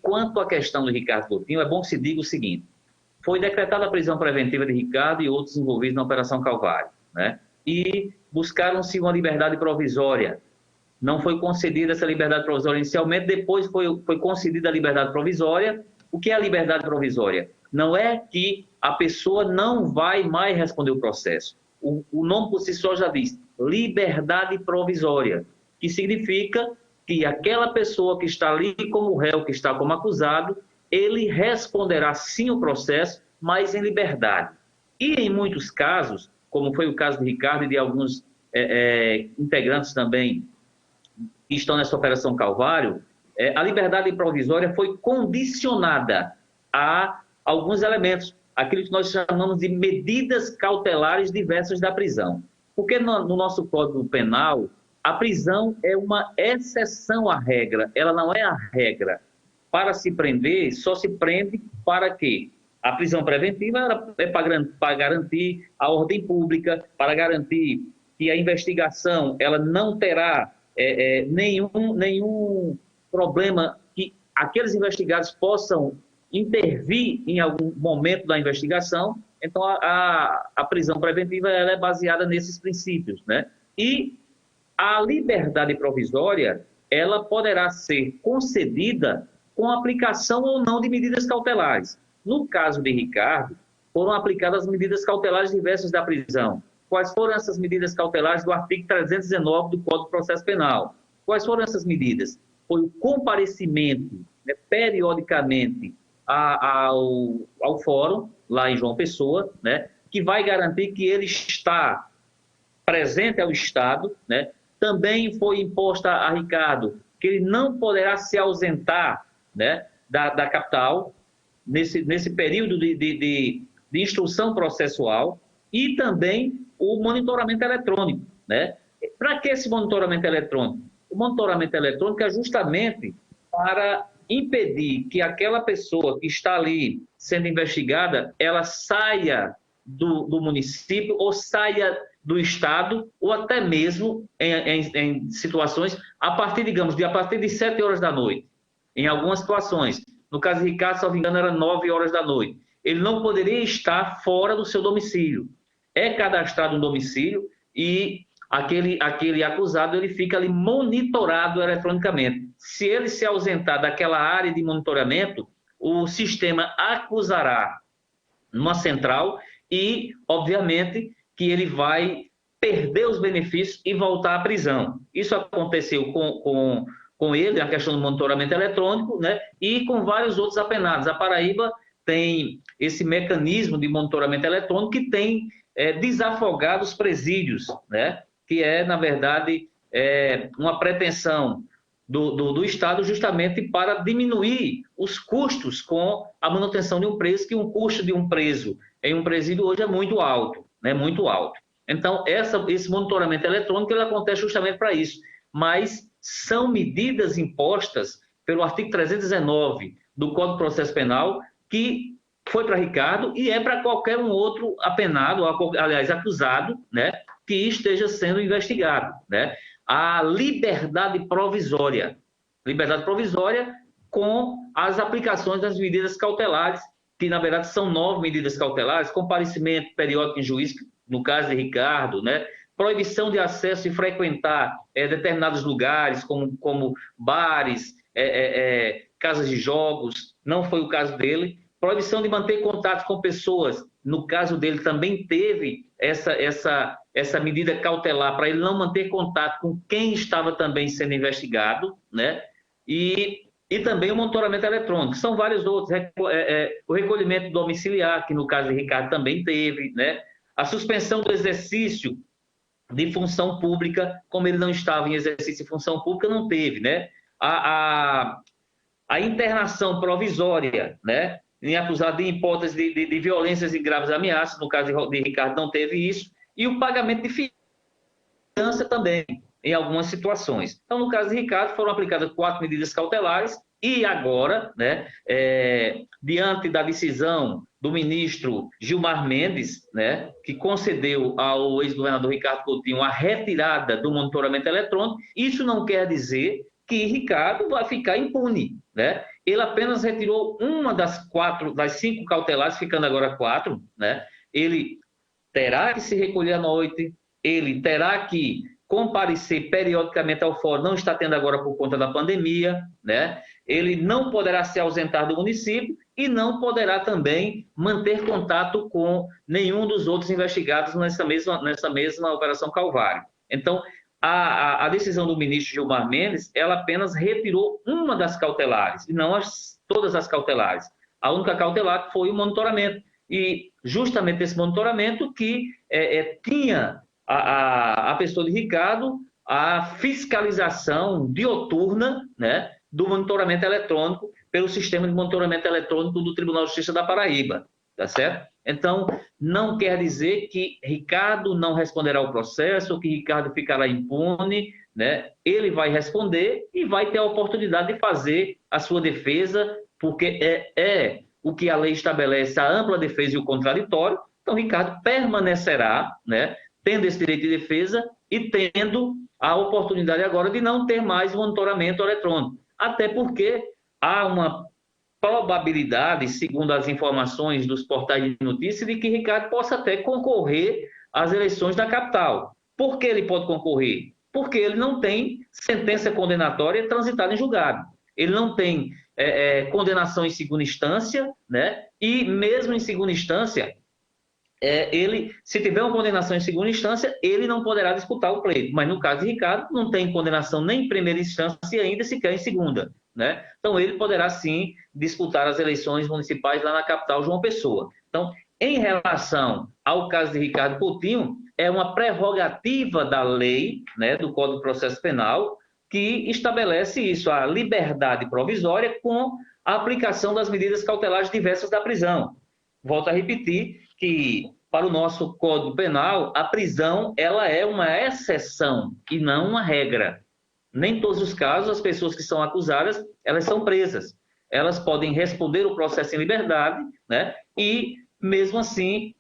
quanto à questão do Ricardo Coutinho, é bom que se diga o seguinte: foi decretada a prisão preventiva de Ricardo e outros envolvidos na Operação Calvário, né? E buscaram-se uma liberdade provisória. Não foi concedida essa liberdade provisória inicialmente, depois foi concedida a liberdade provisória. O que é a liberdade provisória? Não é que a pessoa não vai mais responder o processo. O nome por si só já diz liberdade provisória, que significa que aquela pessoa que está ali como réu, que está como acusado, ele responderá sim o processo, mas em liberdade. E em muitos casos, como foi o caso de Ricardo e de alguns integrantes também que estão nessa Operação Calvário, a liberdade provisória foi condicionada a alguns elementos, aquilo que nós chamamos de medidas cautelares diversas da prisão. Porque no nosso Código Penal, a prisão é uma exceção à regra, ela não é a regra. Para se prender, só se prende para quê? A prisão preventiva é para garantir a ordem pública, para garantir que a investigação ela não terá nenhum problema, que aqueles investigados possam intervir em algum momento da investigação. Então, a prisão preventiva ela é baseada nesses princípios, né? E a liberdade provisória ela poderá ser concedida com aplicação ou não de medidas cautelares. No caso de Ricardo, foram aplicadas medidas cautelares diversas da prisão. Quais foram essas medidas cautelares do artigo 319 do Código de Processo Penal? Quais foram essas medidas? Foi o comparecimento, né, periodicamente ao fórum, lá em João Pessoa, né, que vai garantir que ele está presente ao Estado, né? Também foi imposta a Ricardo que ele não poderá se ausentar, né, da capital nesse período de instrução processual, e também o monitoramento eletrônico, né? Para que esse monitoramento eletrônico? O monitoramento eletrônico é justamente para impedir que aquela pessoa que está ali sendo investigada, ela saia do município ou saia do Estado, ou até mesmo em situações, a partir de 7 horas da noite. Em algumas situações, no caso de Ricardo, se não me engano, era 9 horas da noite. Ele não poderia estar fora do seu domicílio. É cadastrado um domicílio e aquele acusado ele fica ali monitorado eletronicamente. Se ele se ausentar daquela área de monitoramento, o sistema acusará numa central e, obviamente, que ele vai perder os benefícios e voltar à prisão. Isso aconteceu com ele, a questão do monitoramento eletrônico, né? E com vários outros apenados. A Paraíba tem esse mecanismo de monitoramento eletrônico que tem desafogado os presídios, né? Que é, na verdade, uma pretensão do Estado justamente para diminuir os custos com a manutenção de um preso, que o custo de um preso em um presídio hoje é muito alto, né? Muito alto. Então, esse monitoramento eletrônico ele acontece justamente para isso, mas são medidas impostas pelo artigo 319 do Código de Processo Penal, que foi para Ricardo e é para qualquer um outro apenado, aliás, acusado, né, que esteja sendo investigado, né? A liberdade provisória com as aplicações das medidas cautelares, que na verdade são 9 medidas cautelares: comparecimento periódico em juízo, no caso de Ricardo, né? Proibição de acesso e frequentar determinados lugares, como bares, casas de jogos, não foi o caso dele. Proibição de manter contato com pessoas, no caso dele também teve essa medida cautelar para ele não manter contato com quem estava também sendo investigado, né? E também o monitoramento eletrônico. São vários outros. O recolhimento domiciliar, que no caso de Ricardo também teve, né? A suspensão do exercício de função pública, como ele não estava em exercício de função pública, não teve, né? A internação provisória, né? Em acusado de hipótese de violências e graves ameaças, no caso de Ricardo não teve isso, e o pagamento de fiança também, em algumas situações. Então, no caso de Ricardo, foram aplicadas 4 medidas cautelares, e agora, né, diante da decisão do ministro Gilmar Mendes, né, que concedeu ao ex-governador Ricardo Coutinho a retirada do monitoramento eletrônico, isso não quer dizer que Ricardo vai ficar impune, né? ele apenas retirou uma das 5 cautelares, ficando agora 4, né? Ele terá que se recolher à noite, ele terá que comparecer periodicamente ao fórum, não está tendo agora por conta da pandemia, né? Ele não poderá se ausentar do município e não poderá também manter contato com nenhum dos outros investigados nessa mesma Operação Calvário. Então, a decisão do ministro Gilmar Mendes, ela apenas retirou uma das cautelares, e não todas as cautelares. A única cautelar foi o monitoramento. E justamente esse monitoramento que tinha a pessoa de Ricardo a fiscalização dioturna, né, do monitoramento eletrônico pelo sistema de monitoramento eletrônico do Tribunal de Justiça da Paraíba, tá certo? Então, não quer dizer que Ricardo não responderá ao processo, ou que Ricardo ficará impune, né? Ele vai responder e vai ter a oportunidade de fazer a sua defesa, porque é o que a lei estabelece, a ampla defesa e o contraditório. Então, Ricardo permanecerá, né, tendo esse direito de defesa e tendo a oportunidade agora de não ter mais monitoramento eletrônico. Até porque há uma probabilidade, segundo as informações dos portais de notícias, de que Ricardo possa até concorrer às eleições da capital. Por que ele pode concorrer? Porque ele não tem sentença condenatória transitada em julgado. Ele não tem condenação em segunda instância, né? E mesmo em segunda instância, se tiver uma condenação em segunda instância, ele não poderá disputar o pleito. Mas no caso de Ricardo, não tem condenação nem em primeira instância e ainda sequer em segunda, né? Então ele poderá sim disputar as eleições municipais lá na capital, João Pessoa. Então, em relação ao caso de Ricardo Coutinho, é uma prerrogativa da lei, né, do Código de Processo Penal, que estabelece isso, a liberdade provisória com a aplicação das medidas cautelares diversas da prisão. Volto a repetir que, para o nosso Código Penal, a prisão ela é uma exceção e não uma regra. Nem em todos os casos, as pessoas que são acusadas, elas são presas. Elas podem responder o processo em liberdade, né? E, mesmo assim,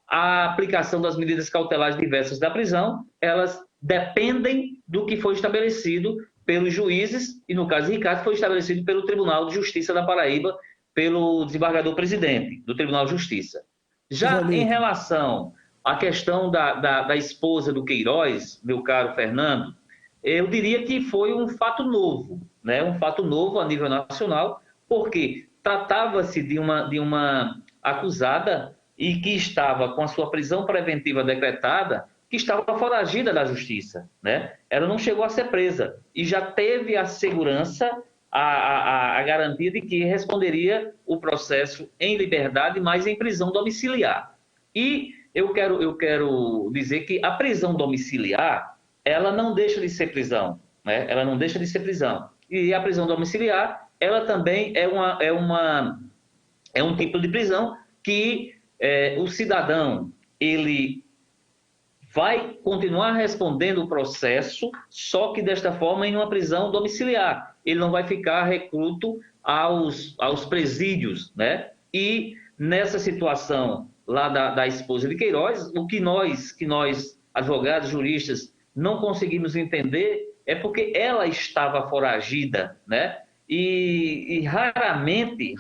a aplicação das medidas cautelares diversas da prisão, elas dependem do que foi estabelecido pelos juízes, e no caso de Ricardo, foi estabelecido pelo Tribunal de Justiça da Paraíba, pelo desembargador-presidente do Tribunal de Justiça. Já em relação à questão da esposa do Queiroz, meu caro Fernando, eu diria que foi um fato novo, né? Um fato novo a nível nacional, porque tratava-se de uma acusada e que estava com a sua prisão preventiva decretada, que estava foragida da justiça, né? Ela não chegou a ser presa e já teve a segurança, a garantia de que responderia o processo em liberdade, mas em prisão domiciliar. E eu quero dizer que a prisão domiciliar, ela não deixa de ser prisão, né? Ela não deixa de ser prisão. E a prisão domiciliar, ela também é um tipo de prisão que o cidadão, ele vai continuar respondendo o processo, só que desta forma em uma prisão domiciliar. Ele não vai ficar recluso aos presídios, né? E nessa situação lá da esposa de Queiroz, o que nós, advogados, juristas, não conseguimos entender é porque ela estava foragida, né? E raramente,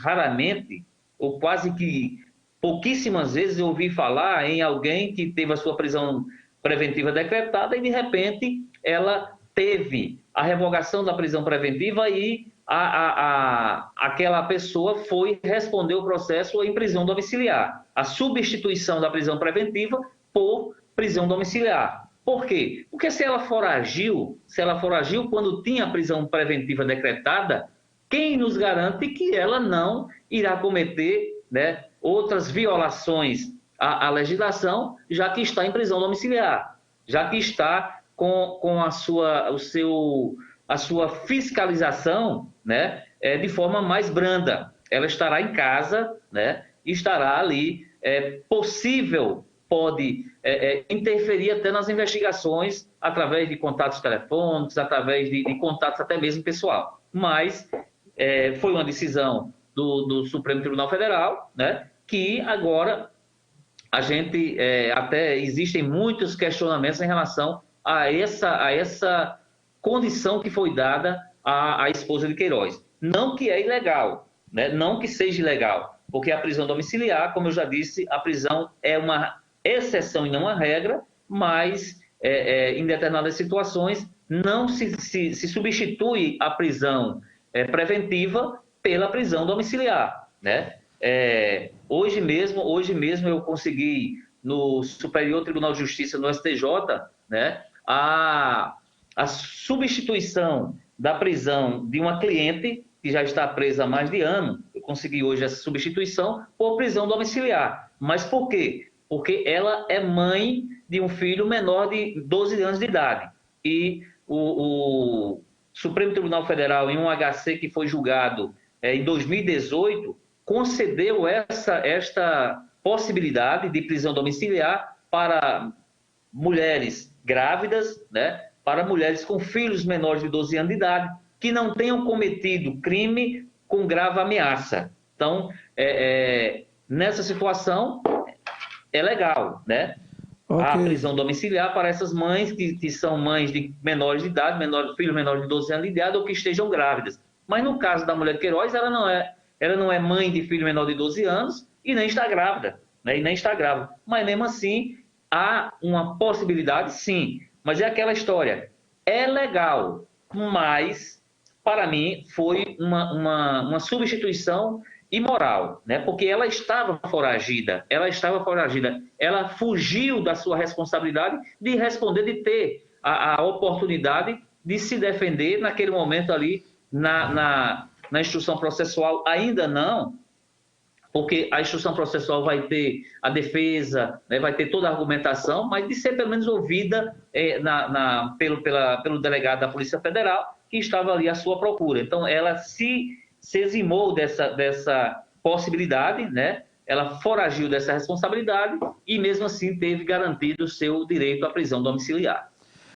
ou quase que pouquíssimas vezes eu ouvi falar em alguém que teve a sua prisão preventiva decretada e, de repente, ela teve a revogação da prisão preventiva e aquela pessoa foi responder o processo em prisão domiciliar. A substituição da prisão preventiva por prisão domiciliar. Por quê? Porque se ela foragiu quando tinha a prisão preventiva decretada, quem nos garante que ela não irá cometer, né, outras violações à legislação, já que está em prisão domiciliar, já que está com a sua fiscalização, né, de forma mais branda. Ela estará em casa, né, e estará ali, pode interferir até nas investigações através de contatos telefônicos, através de contatos até mesmo pessoal. Mas foi uma decisão do Supremo Tribunal Federal, né, que agora a gente até existem muitos questionamentos em relação a essa condição que foi dada à esposa de Queiroz. Não que é ilegal, né? Não que seja ilegal, porque a prisão domiciliar, como eu já disse, a prisão é uma exceção e não uma regra, mas em determinadas situações não se substitui a prisão preventiva pela prisão domiciliar, né? Hoje mesmo eu consegui no Superior Tribunal de Justiça, no STJ, né, a substituição da prisão de uma cliente que já está presa há mais de ano. Eu consegui hoje essa substituição por prisão domiciliar. Mas por quê? Porque ela é mãe de um filho menor de 12 anos de idade. E o Supremo Tribunal Federal, em um HC que foi julgado em 2018, concedeu esta possibilidade de prisão domiciliar para mulheres grávidas, né, para mulheres com filhos menores de 12 anos de idade, que não tenham cometido crime com grave ameaça. Então, nessa situação, é legal, né? Okay. A prisão domiciliar para essas mães que são mães de menores de idade, filhos menores de 12 anos de idade ou que estejam grávidas. Mas no caso da mulher Queiroz, ela não é mãe de filho menor de 12 anos e nem está grávida, né? Mas mesmo assim, há uma possibilidade, sim. Mas é aquela história, é legal, mas para mim foi uma substituição imoral, né? Porque ela estava foragida, ela fugiu da sua responsabilidade de responder, de ter a oportunidade de se defender naquele momento ali na instrução processual. Ainda não, porque a instrução processual vai ter a defesa, né, vai ter toda a argumentação, mas de ser pelo menos ouvida pelo delegado da Polícia Federal, que estava ali à sua procura. Então, ela se eximou dessa possibilidade, né? Ela foragiu dessa responsabilidade e, mesmo assim, teve garantido o seu direito à prisão domiciliar.